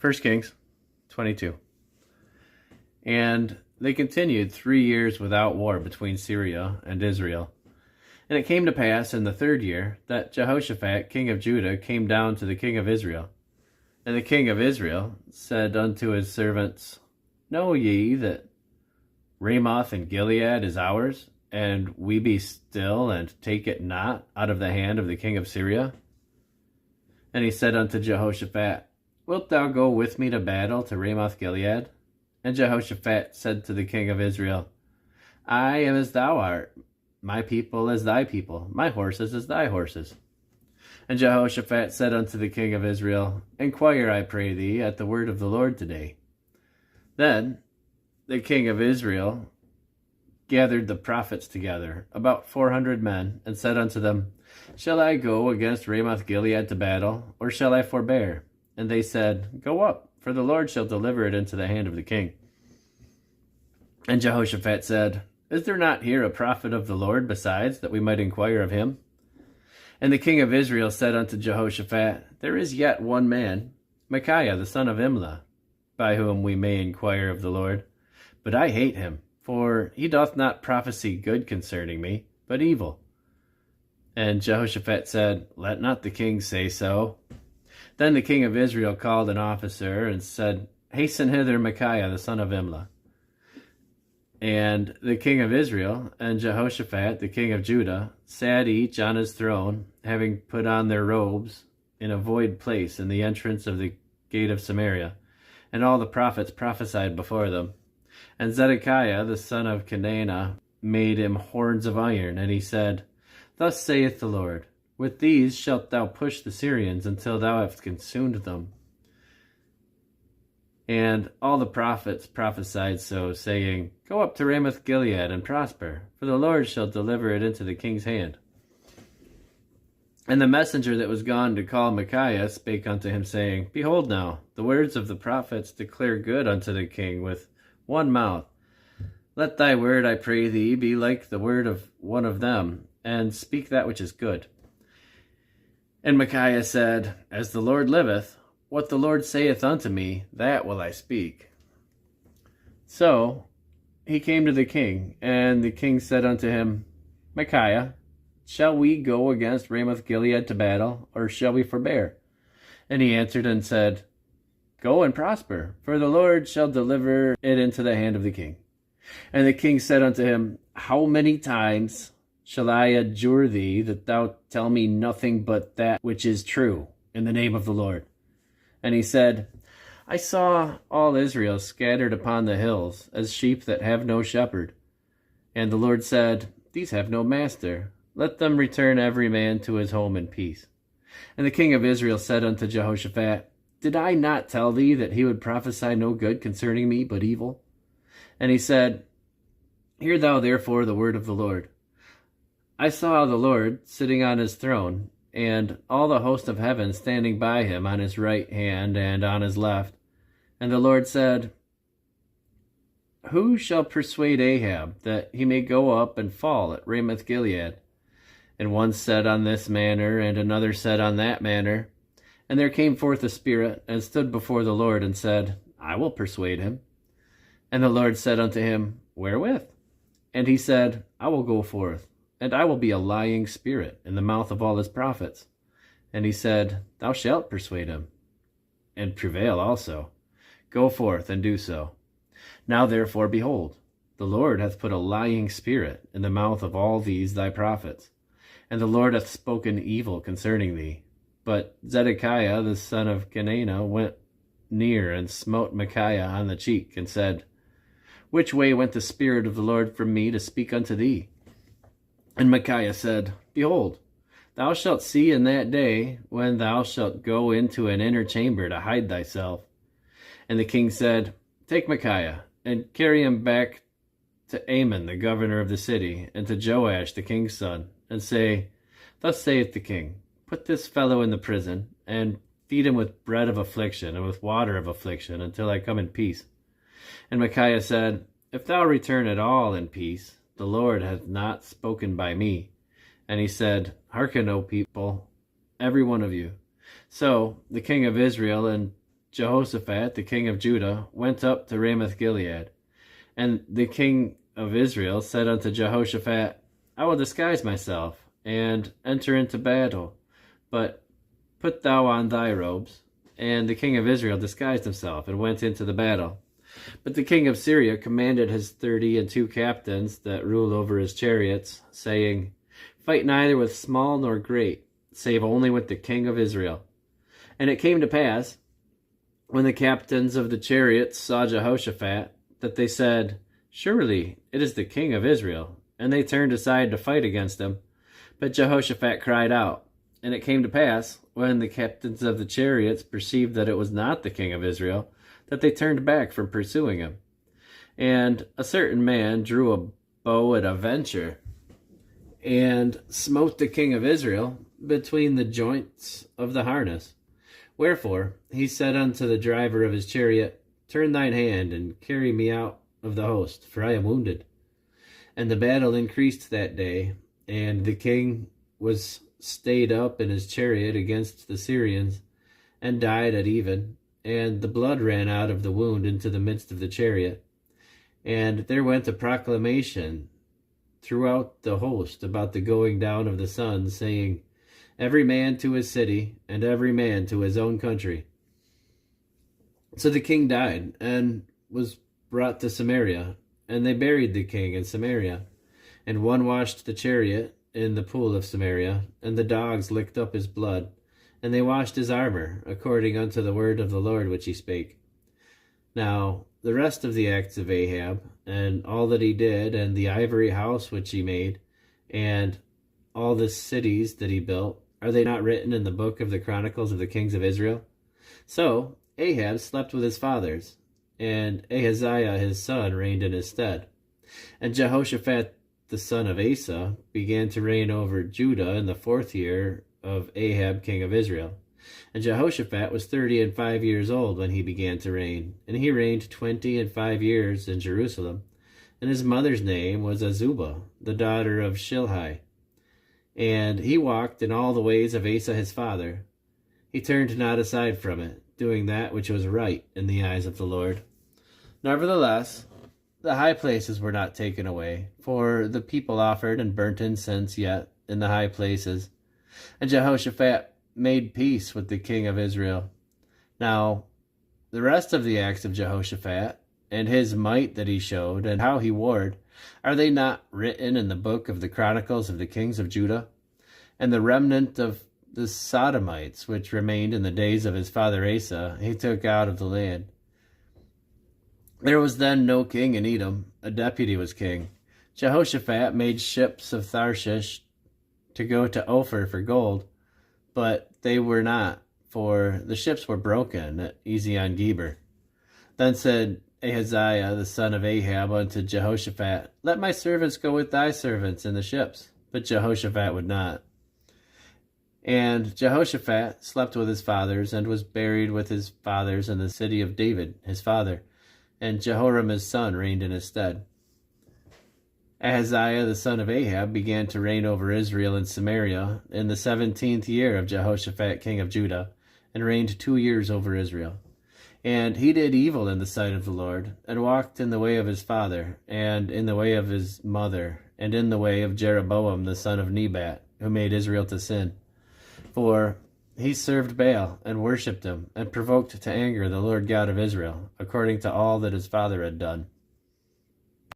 1 Kings 22. And they continued 3 years without war between Syria and Israel. And it came to pass in the 3rd year that Jehoshaphat, king of Judah, came down to the king of Israel. And the king of Israel said unto his servants, Know ye that Ramoth and Gilead is ours, and we be still, and take it not out of the hand of the king of Syria? And he said unto Jehoshaphat, Wilt thou go with me to battle to Ramoth Gilead? And Jehoshaphat said to the king of Israel, I am as thou art, my people as thy people, my horses as thy horses. And Jehoshaphat said unto the king of Israel, Inquire, I pray thee, at the word of the Lord today. Then the king of Israel gathered the prophets together, about 400 men, and said unto them, Shall I go against Ramoth Gilead to battle, or shall I forbear? And they said, Go up, for the Lord shall deliver it into the hand of the king. And Jehoshaphat said, Is there not here a prophet of the Lord besides, that we might inquire of him? And the king of Israel said unto Jehoshaphat, There is yet one man, Micaiah the son of Imlah, by whom we may inquire of the Lord. But I hate him, for he doth not prophesy good concerning me, but evil. And Jehoshaphat said, Let not the king say so. Then the king of Israel called an officer and said, Hasten hither Micaiah the son of Imlah. And the king of Israel and Jehoshaphat the king of Judah sat each on his throne, having put on their robes, in a void place in the entrance of the gate of Samaria. And all the prophets prophesied before them. And Zedekiah the son of Kenana made him horns of iron, and he said, Thus saith the Lord, With these shalt thou push the Syrians until thou hast consumed them. And all the prophets prophesied so, saying, Go up to Ramoth Gilead and prosper, for the Lord shall deliver it into the king's hand. And the messenger that was gone to call Micaiah spake unto him, saying, Behold now, the words of the prophets declare good unto the king with one mouth. Let thy word, I pray thee, be like the word of one of them, and speak that which is good. And Micaiah said, As the Lord liveth, what the Lord saith unto me, that will I speak. So he came to the king, and the king said unto him, Micaiah, shall we go against Ramoth Gilead to battle, or shall we forbear? And he answered and said, Go and prosper, for the Lord shall deliver it into the hand of the king. And the king said unto him, How many times shall I adjure thee that thou tell me nothing but that which is true, in the name of the Lord? And he said, I saw all Israel scattered upon the hills, as sheep that have no shepherd. And the Lord said, These have no master. Let them return every man to his home in peace. And the king of Israel said unto Jehoshaphat, Did I not tell thee that he would prophesy no good concerning me, but evil? And he said, Hear thou therefore the word of the Lord. I saw the Lord sitting on his throne, and all the host of heaven standing by him on his right hand and on his left. And the Lord said, Who shall persuade Ahab that he may go up and fall at Ramoth Gilead? And one said on this manner, and another said on that manner. And there came forth a spirit, and stood before the Lord, and said, I will persuade him. And the Lord said unto him, Wherewith? And he said, I will go forth, and I will be a lying spirit in the mouth of all his prophets. And he said, Thou shalt persuade him, and prevail also. Go forth and do so. Now therefore, behold, the Lord hath put a lying spirit in the mouth of all these thy prophets, and the Lord hath spoken evil concerning thee. But Zedekiah the son of Kenana went near and smote Micaiah on the cheek, and said, Which way went the Spirit of the Lord from me to speak unto thee? And Micaiah said, Behold, thou shalt see in that day, when thou shalt go into an inner chamber to hide thyself. And the king said, Take Micaiah, and carry him back to Amon the governor of the city, and to Joash the king's son, and say, Thus saith the king, Put this fellow in the prison, and feed him with bread of affliction, and with water of affliction, until I come in peace. And Micaiah said, If thou return at all in peace, the Lord hath not spoken by me. And he said, Hearken, O people, every one of you. So the king of Israel and Jehoshaphat, the king of Judah, went up to Ramoth Gilead. And the king of Israel said unto Jehoshaphat, I will disguise myself, and enter into battle, but put thou on thy robes. And the king of Israel disguised himself, and went into the battle. But the king of Syria commanded his 32 captains that ruled over his chariots, saying, Fight neither with small nor great, save only with the king of Israel. And it came to pass, when the captains of the chariots saw Jehoshaphat, that they said, Surely it is the king of Israel. And they turned aside to fight against him. But Jehoshaphat cried out. And it came to pass, when the captains of the chariots perceived that it was not the king of Israel, that they turned back from pursuing him. And a certain man drew a bow at a venture, and smote the king of Israel between the joints of the harness. Wherefore he said unto the driver of his chariot, Turn thine hand, and carry me out of the host, for I am wounded. And the battle increased that day, and the king was stayed up in his chariot against the Syrians, and died at even, and the blood ran out of the wound into the midst of the chariot. And there went a proclamation throughout the host about the going down of the sun, saying, Every man to his city, and every man to his own country. So the king died, and was brought to Samaria, and they buried the king in Samaria. And one washed the chariot in the pool of Samaria, and the dogs licked up his blood, and they washed his armor, according unto the word of the Lord which he spake. Now the rest of the acts of Ahab, and all that he did, and the ivory house which he made, and all the cities that he built, are they not written in the book of the Chronicles of the kings of Israel? So Ahab slept with his fathers, and Ahaziah his son reigned in his stead. And Jehoshaphat the son of Asa began to reign over Judah in the 4th year of Ahab king of Israel. And Jehoshaphat was 35 years old when he began to reign, and he reigned 25 years in Jerusalem. And his mother's name was Azubah, the daughter of Shilhi. And he walked in all the ways of Asa his father. He turned not aside from it, doing that which was right in the eyes of the Lord. Nevertheless, the high places were not taken away, for the people offered and burnt incense yet in the high places. And Jehoshaphat made peace with the king of Israel. Now, the rest of the acts of Jehoshaphat, and his might that he showed, and how he warred, are they not written in the book of the Chronicles of the kings of Judah? And the remnant of the Sodomites, which remained in the days of his father Asa, he took out of the land. There was then no king in Edom, a deputy was king. Jehoshaphat made ships of Tarshish to go to Ophir for gold, but they were not, for the ships were broken at Ezion-Geber. Then said Ahaziah the son of Ahab unto Jehoshaphat, Let my servants go with thy servants in the ships. But Jehoshaphat would not. And Jehoshaphat slept with his fathers, and was buried with his fathers in the city of David his father. And Jehoram his son reigned in his stead. Ahaziah the son of Ahab began to reign over Israel in Samaria in the 17th year of Jehoshaphat king of Judah, and reigned 2 years over Israel. And he did evil in the sight of the Lord, and walked in the way of his father, and in the way of his mother, and in the way of Jeroboam the son of Nebat, who made Israel to sin. For he served Baal, and worshipped him, and provoked to anger the Lord God of Israel, according to all that his father had done.